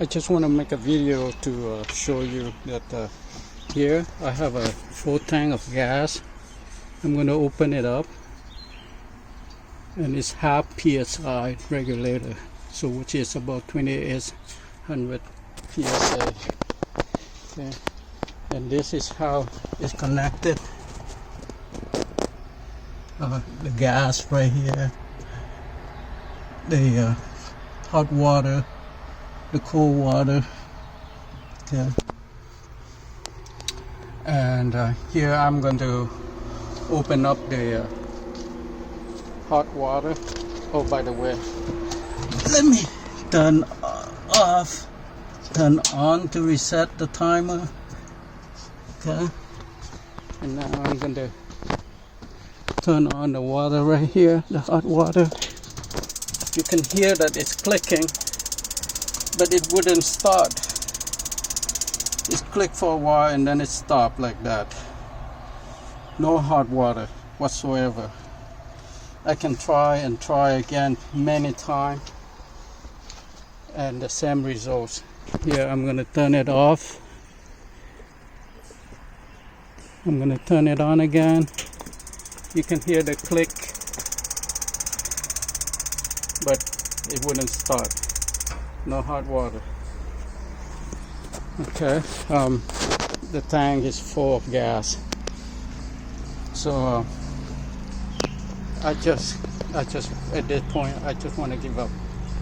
I just want to make a video to show you that here I have a full tank of gas. I'm going to open it up, and it's half psi regulator, so which is about 2800 psi. Okay, and this is how it's connected. The gas right here, the hot water, the cold water. Okay, and here I'm going to open up the hot water. Oh, by the way, let me turn off, turn on to reset the timer. Okay, and now I'm going to turn on the water right here, the hot water. You can hear that it's clicking, but it wouldn't start. It clicked for a while and then it stopped like that. No hot water whatsoever. I can try and try again many times, and the same results. Here I'm going to turn it off. I'm going to turn it on again. You can hear the click, but it wouldn't start. No hot water. Okay, the tank is full of gas, so I just at this point I just want to give up.